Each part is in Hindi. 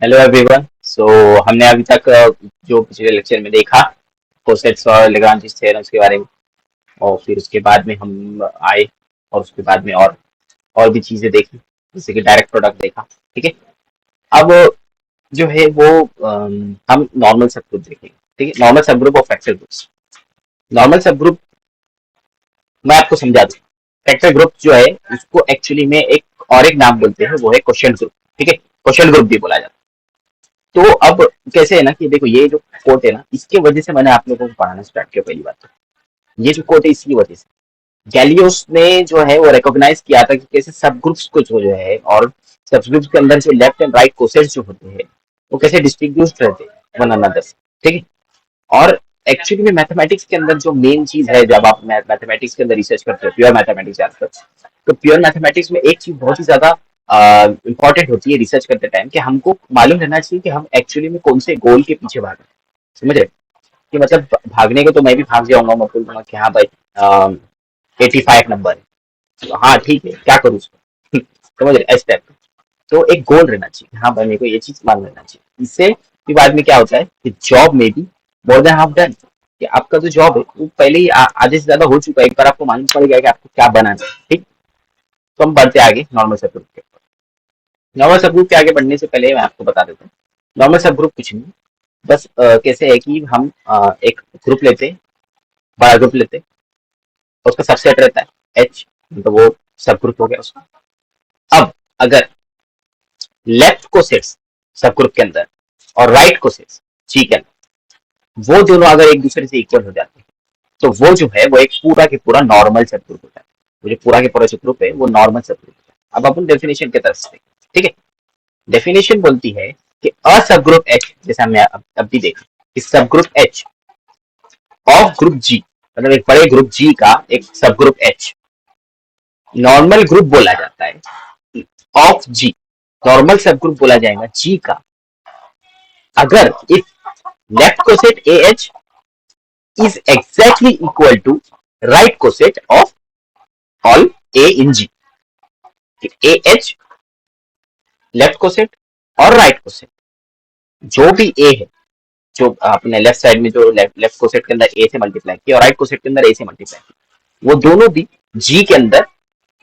Hello everyone. हमने अभी तक जो पिछले लेक्चर में देखा कोसेट्स और लेग्रांज थ्योरम्स के बारे में, और फिर उसके बाद में हम आए और उसके बाद में और भी चीजें देखी, जैसे कि डायरेक्ट प्रोडक्ट देखा। ठीक है। अब जो है वो हम नॉर्मल सब ग्रुप देखेंगे। ठीक है, नॉर्मल सब group of factor groups. Normal सब ग्रुप मैं आपको समझा दूं। फैक्टर ग्रुप जो है उसको एक्चुअली में एक नाम बोलते हैं, वो है क्वोशिएंट ग्रुप। ठीक है, क्वोशिएंट ग्रुप भी बोला जाता है। तो अब कैसे है ना कि देखो, ये जो कोट है ना, इसके वजह से मैंने आप लोगों को पढ़ाना स्टार्ट किया। पहली बात तो ये जो कोट है इसकी वजह से गैलियोस ने जो है वो रिकॉग्नाइज किया था कि कैसे सब ग्रुप्स को जो है, और सब ग्रुप्स के अंदर जो लेफ्ट एंड राइट कोसेट्स जो होते हैं वो कैसे डिस्ट्रीब्यूट रहते हैं वन अनदर से। ठीक है। और एक्चुअली में मैथमेटिक्स के अंदर जो मेन चीज है, जब आप मैथमेटिक्स के अंदर रिसर्च करते हो, प्योर मैथमेटिक्स आजकल, तो प्योर मैथमेटिक्स में एक चीज बहुत ही ज्यादा इंपॉर्टेंट होती है रिसर्च करते टाइम, कि हमको मालूम रहना चाहिए कि हम एक्चुअली में कौन से गोल के पीछे भाग रहे हैं। समझ रहे? कि मतलब भागने को तो मैं भी भाग जाऊंगा, मैं बोलूंगा कि हाँ भाई 85 नंबर है, तो हाँ ठीक है, क्या करूँ उसको समझ रहे? इस टाइप। तो एक गोल रहना चाहिए, हाँ भाई मेरे को ये चीज मालूम रहना चाहिए। इससे फिर बाद में क्या होता है कि जॉब में भी मोर देन हाफ डन, कि आपका जो जॉब है वो पहले ही आधे से ज्यादा हो चुका है। एक बार आपको मालूम पड़ गया कि आपको क्या बनाना है। ठीक। तो हम बढ़ते आगे नॉर्मल सब ग्रुप के। नॉर्मल सब ग्रुप के आगे बढ़ने से पहले मैं आपको बता देता हूँ, नॉर्मल सब ग्रुप कुछ नहीं, बस कैसे है कि हम एक ग्रुप लेते हैं, बड़ा ग्रुप लेते हैं, उसका सबसेट रहता है एच, तो वो सब ग्रुप हो गया उसका। अब अगर लेफ्ट को सेट्स सब ग्रुप के अंदर और राइट को सेट्स जी के अंदर, वो दोनों अगर एक दूसरे से इक्वल हो जाते हैं, तो वो जो है वो एक पूरा के पूरा नॉर्मल सब ग्रुप होता है। वो जो पूरा के पूरा जो ग्रुप है वो नॉर्मल सब ग्रुप होता है। अब अपन डेफिनेशन की तरफ से देखें। ठीक है। डेफिनेशन बोलती है कि अ सब ग्रुप एच, जैसा हमने अब भी देखा, कि सब ग्रुप एच ऑफ ग्रुप जी, मतलब एक बड़े ग्रुप जी का एक सब ग्रुप एच नॉर्मल ग्रुप बोला जाता है ऑफ जी। नॉर्मल सब ग्रुप बोला जाएगा जी का अगर if left coset A H is exactly equal to right coset of all a in G. A H left coset और राइट कोसेट, जो भी ए है, जो आपने लेफ्ट साइड में जो लेफ्ट कोसेट के अंदर ए से मल्टीप्लाई किया और राइट कोसेट के अंदर ए से मल्टीप्लाई किया, वो दोनों भी जी के अंदर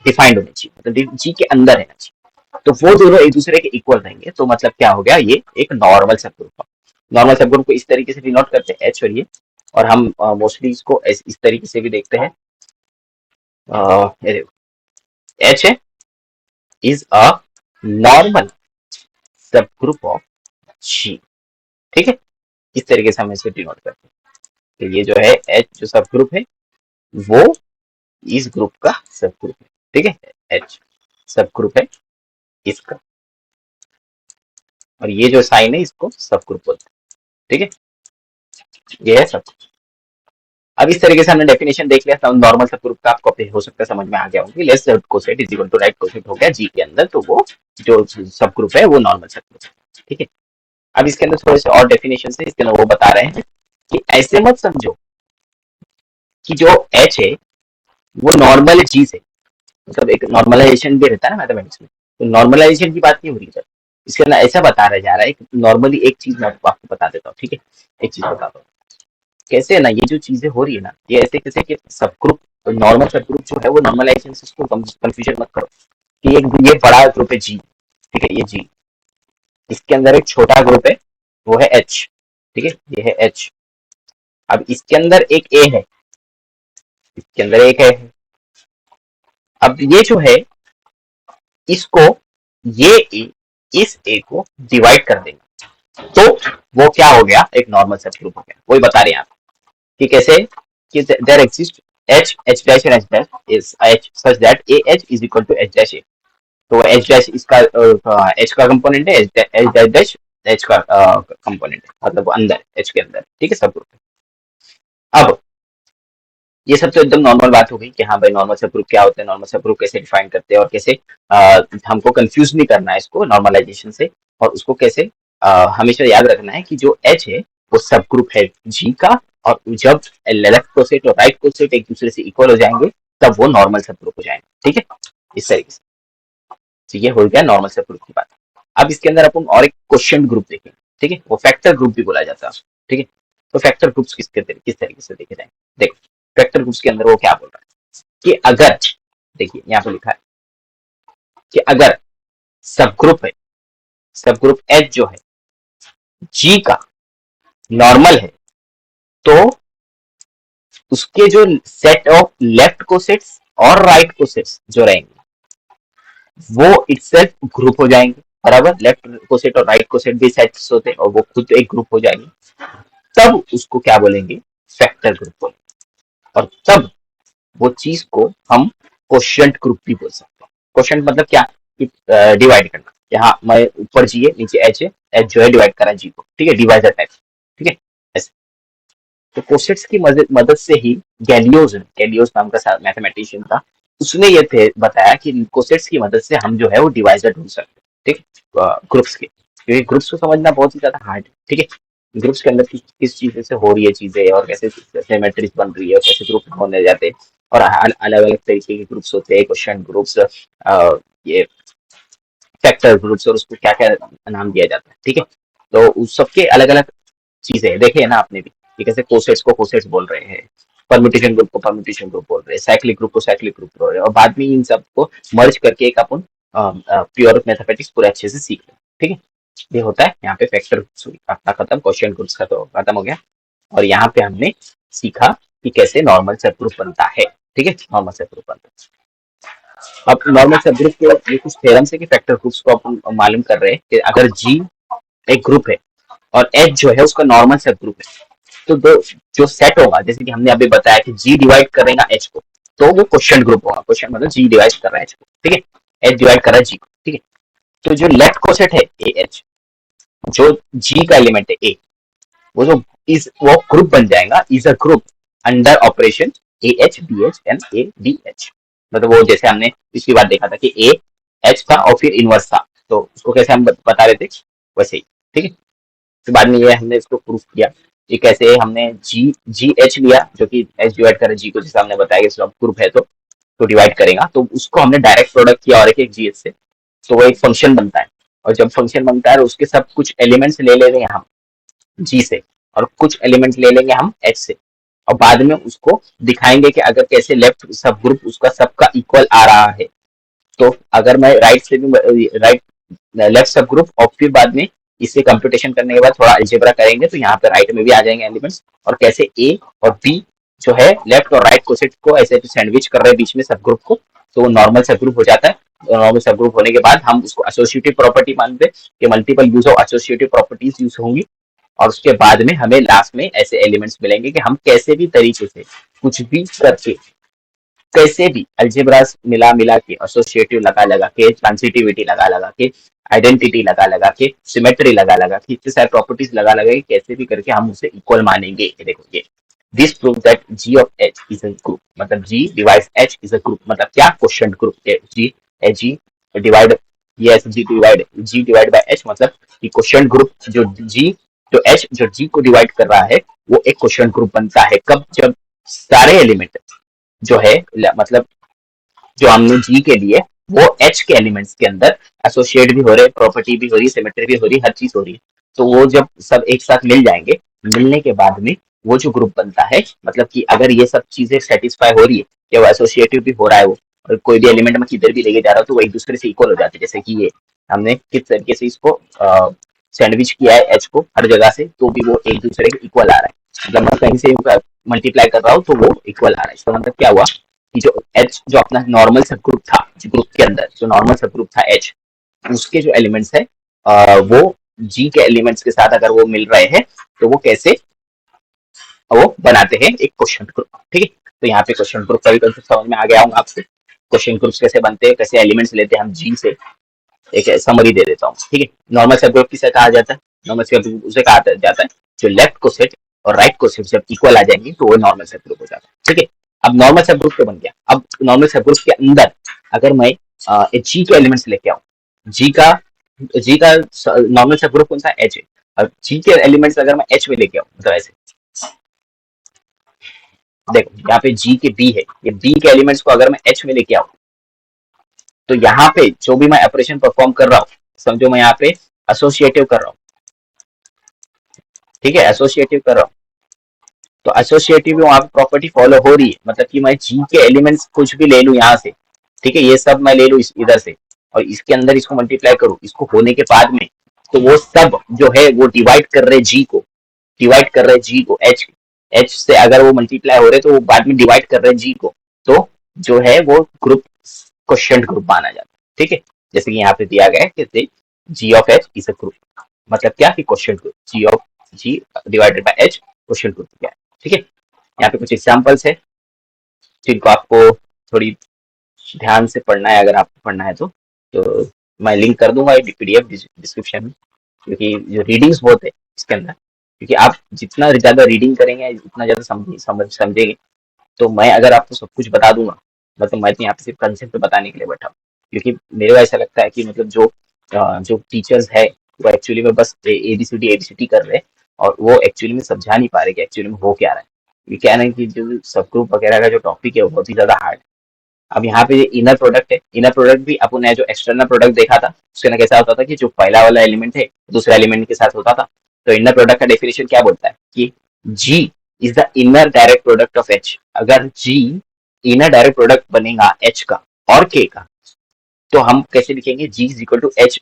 डिफाइंड होने चाहिए, मतलब जी के अंदर रहना चाहिए। तो वो दोनों एक दूसरे के इक्वल रहेंगे, तो मतलब क्या हो गया, ये एक नॉर्मल सब ग्रुप। नॉर्मल सब ग्रुप को इस तरीके से डिनोट करते हैं एच और ये, और हम मोस्टली इसको इस तरीके से भी देखते हैं। एच है इज अ नॉर्मल सब ग्रुप ऑफ जी। ठीक है, इस तरीके से हम इसे डिनोट करते हैं। तो ये जो है एच जो सब ग्रुप है वो इस ग्रुप का सब ग्रुप है। ठीक है, एच सब ग्रुप है इसका, और ये जो साइन है इसको सब ग्रुप बोलते हैं। ठीक है, ये है सब। अब इस तरीके से हमने डेफिनेशन देख लिया नॉर्मल सब ग्रुप का, आपको हो सकता है समझ में आ गया होगा। Left coset is equal to right coset हो गया जी के अंदर, तो वो जो सब ग्रुप है वो नॉर्मल सब ग्रुप है। ठीक है। अब इसके अंदर थोड़े से और डेफिनेशन है, इसके अंदर वो बता रहे हैं कि ऐसे मत समझो कि जो एच है वो नॉर्मल जी से, मतलब एक नॉर्मलाइजेशन भी रहता है ना मैथमेटिक्स में, तो नॉर्मलाइजेशन की बात नहीं हो रही है। इसके अंदर ऐसा बताया जा रहा है कि नॉर्मली एक चीज मैं आपको बता देता हूँ। ठीक है, एक चीज बताता हूँ कैसे है ना, ये जो चीजें हो रही है ना, ये ऐसे कैसे कि सब ग्रुप, नॉर्मल सब ग्रुप जो है वो नॉर्मलाइजेशन से इसको कंफ्यूजन मत करो कि एक ये बड़ा ग्रुप है जी। ठीक है, ये जी, इसके अंदर एक छोटा ग्रुप है वो है एच। ठीक है, ये है एच। अब इसके अंदर एक ए है, इसके अंदर एक है। अब ये जो है इसको, ये ए इस ए को डिवाइड कर देंगे, तो वो क्या हो गया, एक नॉर्मल सब ग्रुप हो गया। वही बता रहे हैं आप कि कैसे, कि there exist H H dash and H dash is H such that A H is equal to H dash A. तो एच डैश इसका एच का कंपोनेंट है, एच डैश डैश एच का कंपोनेंट है, मतलब अंदर एच के अंदर। ठीक है, सब ग्रुप। अब ये सब तो एकदम नॉर्मल बात हो गई कि हाँ भाई नॉर्मल सब ग्रुप क्या होता है, नॉर्मल सब ग्रुप कैसे डिफाइन करते हैं, और कैसे हमको कंफ्यूज नहीं करना है इसको नॉर्मलाइजेशन से, और उसको कैसे हमेशा याद रखना है कि जो एच है वो सब ग्रुप है जी का, और जब लेफ्ट कोसेट और राइट कोसेट एक दूसरे से इक्वल हो जाएंगे तब वो नॉर्मल सब ग्रुप हो जाएंगे। ठीक है, इस तरीके से। तो ये हो गया नॉर्मल सब ग्रुप की बात। अब इसके अंदर अपन और एक क्वेश्चन ग्रुप देखें, ठीक है, वो फैक्टर ग्रुप भी बोला जाता है, ठीक है। तो फैक्टर ग्रुप्स किस तरीके से देखे जाए, देखो फैक्टर ग्रुप्स के अंदर वो क्या बोल रहा है कि अगर, देखिए यहाँ पे लिखा है कि अगर सब ग्रुप है, सब ग्रुप एच जो है जी का नॉर्मल है, तो उसके जो सेट ऑफ लेफ्ट कोसेट्स और राइट कोसेट्स जो रहेंगे वो इटसेल्फ ग्रुप हो जाएंगे, बराबर। लेफ्ट कोसेट और राइट कोसेट भी सेट्स होते हैं और वो खुद एक ग्रुप हो जाएंगे, तब उसको क्या बोलेंगे, फैक्टर ग्रुप बोलेंगे। और तब वो चीज को हम क्वोशिएंट ग्रुप भी बोल सकते हैं। क्वोशिएंट मतलब क्या, कि डिवाइड करना, यहाँ मैं ऊपर जी है नीचे एच है, एच जो है डिवाइड करा जी को, ठीक है, डिवाइजर टाइप, ठीक है ऐसे। तो कोसेट्स की मदद से ही गैलियोस नाम का मैथमेटिशियन था, उसने ये बताया कि कोसेट्स की मदद से हम जो है वो डिवाइजर ढूंढ सकते हैं, ठीक, ग्रुप्स के, क्योंकि ग्रुप्स को समझना बहुत ही ज्यादा हार्ड है, ठीक है। ग्रुप्स के अंदर किस चीज से हो रही है चीजें और कैसे सिमेट्रीज बन रही है और कैसे ग्रुप होने जाते हैं, और अलग अलग तरीके के ग्रुप्स होते हैं, क्वेश्चन ग्रुप्स, ये फैक्टर ग्रुप्स, और उसको क्या क्या नाम दिया जाता है, ठीक है। तो उस सबके अलग अलग चीजें देखे है ना आपने भी, कि कैसे कोसेट्स को कोसेट्स बोल रहे हैं, परम्यूटेशन ग्रुप को परम्यूटेशन ग्रुप बोल रहे हैं, साइक्लिक ग्रुप को साइक्लिक ग्रुप बोल रहे हैं, और बाद में इन सबको मर्ज करके एक अपन प्योर मैथमेटिक्स पूरे अच्छे से सीख लें, ठीक है। ये होता है यहाँ पे फैक्टर अपना खत्म, क्वेश्चन ग्रुप्स का तो खत्म हो गया, और यहाँ पे हमने सीखा कि कैसे नॉर्मल सब ग्रुप बनता है, ठीक है, नॉर्मल सब ग्रुप बनता है। अब नॉर्मल सब ग्रुप के ये कुछ थ्योरम्स है कि फैक्टर ग्रुप्स को अपन मालूम कर रहे हैं कि अगर जी एक ग्रुप है और एच जो है उसका नॉर्मल सब ग्रुप है, तो दो जो सेट होगा, जैसे कि हमने अभी बताया कि जी डिवाइड करेगा एच को, तो वो क्वेश्चन ग्रुप होगा, क्वेश्चन मतलब जी डिवाइड कर रहा है एच को, ठीक है, एच डिवाइड कर रहा है जी को, ठीक है। तो जो लेफ्ट कोसेट है ए एच, जो जी का एलिमेंट है ए, वो जो इस वो ग्रुप बन जाएगा, is a group under operation A H B H and A D H. मतलब वो जैसे हमने पिछली बार देखा था कि ए एच था और फिर इनवर्स था, तो उसको कैसे हम बता रहे थे, वैसे ही, ठीक है। तो बाद में ये हमने इसको प्रूफ किया कि कैसे हमने जी जी एच लिया, जो कि एच डिवाइड करे जी को, जैसे हमने बताया कि सब ग्रुप है तो डिवाइड करेगा, तो उसको हमने डायरेक्ट प्रोडक्ट किया और एक जी एच से, तो वो एक फंक्शन बनता है। और जब फंक्शन बनता है उसके सब कुछ एलिमेंट्स ले लेंगे हम जी से, और कुछ एलिमेंट्स ले लेंगे हम एच से, और बाद में उसको दिखाएंगे कि अगर कैसे लेफ्ट सब ग्रुप उसका सबका इक्वल आ रहा है, तो अगर मैं राइट से भी राइट लेफ्ट सब ग्रुप और फिर बाद में इसे कंप्यूटेशन करने के बाद थोड़ा अलजेब्रा करेंगे तो यहाँ पे राइट में भी आ जाएंगे एलिमेंट्स, और कैसे ए और बी जो है लेफ्ट और राइट कोसेट को ऐसे सैंडविच कर रहे हैं बीच में सब ग्रुप को, तो वो नॉर्मल सब ग्रुप हो जाता है। नॉर्मल सब ग्रुप होने के बाद हम उसको एसोसिएटिव प्रॉपर्टी मानते हैं कि multiple use of associative properties use होंगी, और उसके बाद में हमें लास्ट में ऐसे एलिमेंट्स मिलेंगे कि हम कैसे भी तरीके से कुछ भी करके, कैसे भी अल्जेब्रास मिला मिला के, एसोसिएटिव लगा लगा के, ट्रांसिटिविटी लगा लगा के, आइडेंटिटी लगा लगा के, सिमेट्री लगा लगा के, इतने सारे प्रॉपर्टीज लगा लगा के कैसे भी करके हम उसे इक्वल मानेंगे। ये देखो ये this prove that G of H is a group, मतलब G divide H is a group, मतलब क्या, question group G H G divide, ये जी डिवाइड बाय एच, मतलब कि क्वेश्चन ग्रुप जो जी जो एच जो जी को डिवाइड कर रहा है वो एक क्वेश्चन ग्रुप बनता है, कब, जब सारे एलिमेंट जो है, मतलब जो हमने जी के लिए वो एच के एलिमेंट्स के अंदर एसोसिएट भी हो रहे, प्रॉपर्टी भी हो रही, सिमेट्री भी हो रही, हर चीज हो रही है, तो वो जब सब एक साथ मिल जाएंगे, मिलने के बाद में वो जो ग्रुप बनता है, मतलब कि अगर ये सब चीजें सेटिस्फाई हो रही है कि वो एसोसिएटिव भी हो रहा है वो, और कोई भी एलिमेंट में किधर भी लेके जा रहा हो तो वो एक दूसरे से इक्वल हो जाते हैं, जैसे कि ये हमने किस तरीके से इसको सैंडविच किया है एच को हर जगह से, तो भी वो एक दूसरे के इक्वल आ रहा है, मतलब मैं कहीं से मल्टीप्लाई कर रहा हूँ तो वो इक्वल आ रहा है। इसका मतलब क्या हुआ कि जो एच जो अपना नॉर्मल सब ग्रुप था, ग्रुप के अंदर जो नॉर्मल सब ग्रुप था एच, उसके जो एलिमेंट्स है वो जी के एलिमेंट्स के साथ अगर वो मिल रहे हैं तो वो कैसे वो बनाते हैं एक क्वेश्चन ग्रुप, ठीक है। तो यहाँ पे क्वेश्चन ग्रुप का भी कंसेप्ट समझ में आ गया होगा आपसे, क्वेश्चन ग्रुप्स कैसे बनते हैं, कैसे एलिमेंट्स लेते हैं हम जी से, एक समरी दे देता हूँ, ठीक है। नॉर्मल सब ग्रुप किसे कहा जाता है, नॉर्मल सब ग्रुप उसे कहा जाता है जो लेफ्ट को सेट और राइट को सेट जब इक्वल आ जाएंगे तो वो नॉर्मल सब ग्रुप हो जाता है, ठीक है। अब नॉर्मल सब ग्रुप तो बन गया, अब नॉर्मल सब ग्रुप के अंदर अगर मैं जी के एलिमेंट्स लेके आऊँ, जी का नॉर्मल सब ग्रुप कौन सा, एच है, अब जी के एलिमेंट्स अगर मैं एच में लेके आऊँ, मतलब ऐसे देखो यहाँ पे जी के बी है, ये बी के एलिमेंट्स को अगर मैं एच में लेके आऊँ, तो यहाँ पे जो भी मैं ऑपरेशन परफॉर्म कर रहा हूँ समझो मैं यहाँ पे एसोसिएटिव कर रहा हूँ, ठीक है, एसोसिएटिव कर रहा हूँ, तो एसोसिएटिव वहां पे प्रॉपर्टी फॉलो हो रही है, मतलब कि मैं जी के एलिमेंट्स कुछ भी ले लूँ यहाँ से, ठीक है, ये सब मैं ले लूँ इधर से, और इसके अंदर इसको मल्टीप्लाई करूँ, इसको होने के बाद में, तो वो सब जो है वो डिवाइड कर रहे जी को, डिवाइड कर रहे जी को, एच एच से अगर वो मल्टीप्लाई हो रहे तो वो बाद में डिवाइड कर रहे जी को, तो जो है वो ग्रुप क्वेश्चन ग्रुप माना जाता है, ठीक है, जैसे कि यहाँ पे दिया गया है कि G of H is a group, मतलब क्या कि question group, G of G divided by H question group क्या है, ठीक है। यहाँ पे कुछ एग्जाम्पल्स है जिनको आपको थोड़ी ध्यान से पढ़ना है, अगर आपको पढ़ना है तो मैं लिंक कर दूंगा पीडीएफ डिस्क्रिप्शन में, क्योंकि जो रीडिंग्स बहुत है इसके अंदर, क्योंकि आप जितना ज्यादा रीडिंग करेंगे उतना ज्यादा समझेंगे, तो मैं अगर आपको सब कुछ बता दूंगा, मतलब मैं तो यहाँ पे सिर्फ कंसेप्ट बताने के लिए बैठा हूँ, क्योंकि मेरे को ऐसा लगता है कि मतलब जो टीचर्स है वो एक्चुअली में बस एबीसीडी कर रहे हैं, और वो एक्चुअली में समझा नहीं पा रहे कि एक्चुअली में हो क्या रहा है, ये क्या है कि जो सब ग्रुप वगैरह का जो टॉपिक है वो बहुत ही ज्यादा हार्ड है। अब यहाँ पे इनर प्रोडक्ट है, इनर प्रोडक्ट भी अपन ने जो एक्सटर्नल प्रोडक्ट देखा था उसके ना कैसा होता था कि जो पहला वाला एलिमेंट है दूसरा एलिमेंट के साथ होता था, तो इनर प्रोडक्ट का डेफिनेशन क्या बोलता है कि G is the inner direct product of H, अगर जी इनर डायरेक्ट प्रोडक्ट बनेगा एच का और के का, तो हम कैसे लिखेंगे G is equal to H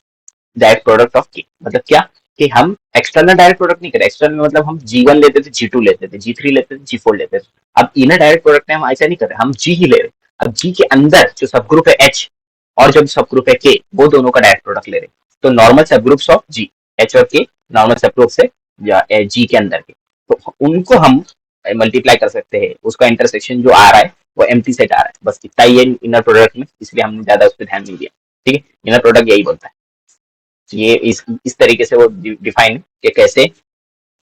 direct product of K, मतलब क्या कि हम एक्सटर्नल डायरेक्ट प्रोडक्ट नहीं करें, एक्सटर्नल मतलब हम जी1 लेते थे, जी2 लेते थे, जी3 लेते थे, जी4 लेते थे, अब इनर डायरेक्ट प्रोडक्ट में हम ऐसा नहीं कर रहे, हम जी ही ले रहे, अब जी के अंदर जो सब ग्रुप है एच और जो सब ग्रुप है के, वो दोनों का डायरेक्ट प्रोडक्ट ले रहे, तो नॉर्मल सब ग्रुप्स ऑफ जी, एच और के नॉर्मल सब ग्रुप से या जी के अंदर के, तो उनको हम मल्टीप्लाई कर सकते हैं, उसका इंटरसेक्शन जो आ रहा है वो एम्प्टी सेट आ रहा है, बस इतना ही है इनर प्रोडक्ट में, इसलिए हमने ज्यादा उस पर ध्यान नहीं दिया, ठीक है, इनर प्रोडक्ट यही बोलता है, ये इस तरीके से वो डिफाइन कि कैसे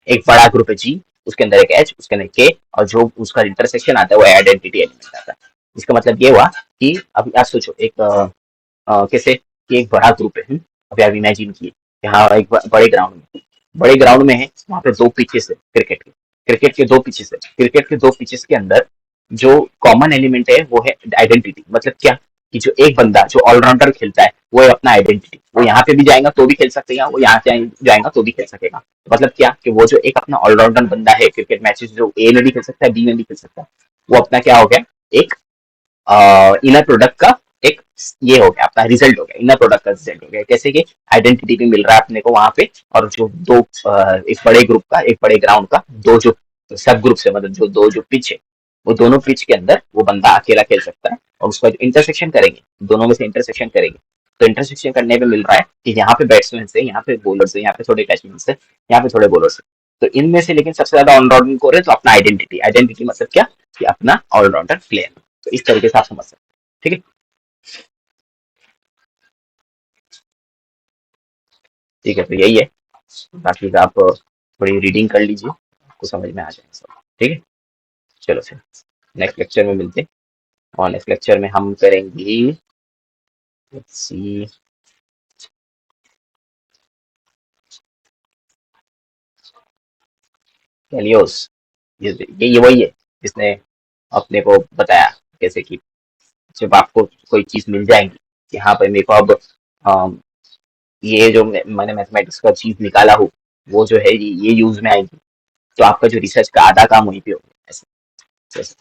एक बड़ा ग्रुप है जी, उसके अंदर एक एच, उसके अंदर के, और जो उसका इंटरसेक्शन आता है वो आइडेंटिटी एलिमेंट आता है। इसका मतलब ये हुआ कि अब आप सोचो एक कैसे कि एक बड़ा ग्रुप है, अभी आप इमेजिन किए यहाँ एक बड़े ग्राउंड में है, वहाँ पे दो पिचेस है क्रिकेट के दो पिचेस है, क्रिकेट के दो पिचेस के अंदर जो कॉमन एलिमेंट है वो है आइडेंटिटी, मतलब क्या कि जो एक बंदा जो ऑलराउंडर खेलता है वो है अपना आइडेंटिटी, वो यहाँ पे भी जाएगा तो भी खेल सकेगा, वो यहाँ जाएगा तो भी खेल सकेगा, मतलब क्या कि वो जो एक अपना ऑलराउंडर बंदा है क्रिकेट मैचेस, जो ए में भी खेल सकता है बी में भी खेल सकता है, वो अपना क्या हो गया एक इनर प्रोडक्ट का एक ये हो गया, अपना रिजल्ट हो गया, इनर प्रोडक्ट का रिजल्ट हो गया, कैसे कि आइडेंटिटी भी मिल रहा है अपने को वहां पे, और जो दो एक बड़े ग्रुप का एक बड़े ग्राउंड का दो जो सब ग्रुप है, मतलब जो दो जो पिच है, वो दोनों पिच के अंदर वो बंदा अकेला खेल सकता है, और उसका जो इंटरसेक्शन करेंगे दोनों में से इंटरसेक्शन करेंगे, तो इंटरसेक्शन करने में मिल रहा है कि यहाँ पे बैट्समैन से, यहाँ पे बॉलर से, यहाँ पे थोड़े बैट्समैन से, यहाँ पे थोड़े बॉलर से, तो इनमें से लेकिन सबसे ज्यादा ऑलराउंडिंग को रहे तो अपना आइडेंटिटी, आइडेंटिटी मतलब क्या कि अपना ऑलराउंडर प्लेयर, तो इस तरीके से आप समझ सकते हैं, ठीक है, ठीक है, तो यही है, बाकी आप थोड़ी रीडिंग कर लीजिए, आपको समझ में आ जाएगा सब, ठीक है, चलो फिर नेक्स्ट लेक्चर में मिलते हैं, और नेक्स्ट लेक्चर में हम करेंगे, लेट्स सी, कैलियोस, ये वही है जिसने अपने को बताया कैसे कि जब आपको कोई चीज मिल जाएगी कि हाँ भाई मेरे को अब अम, ये जो मैंने मैथमेटिक्स का चीज निकाला हो वो जो है ये यूज में आएगी, तो आपका जो रिसर्च का आधा काम वहीं पे होगा, ऐसे,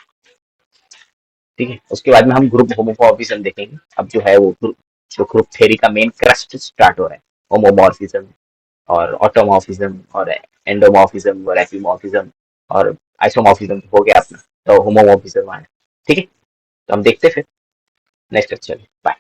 ठीक है, उसके बाद में हम ग्रुप होमोमॉर्फिज्म देखेंगे, अब जो है वो जो ग्रुप थ्योरी का मेन क्रस्ट स्टार्ट हो रहा है, होमोमॉर्फिज्म और ऑटोमॉर्फिज्म और एंडोमॉर्फिज्म और एपिमॉर्फिज्म और आइसोमॉर्फिज्म हो गया अपना, तो होमोमॉर्फिज्म आया, ठीक है, तो हम देखते हैं फिर नेक्स्ट लेक्चर में, बाय।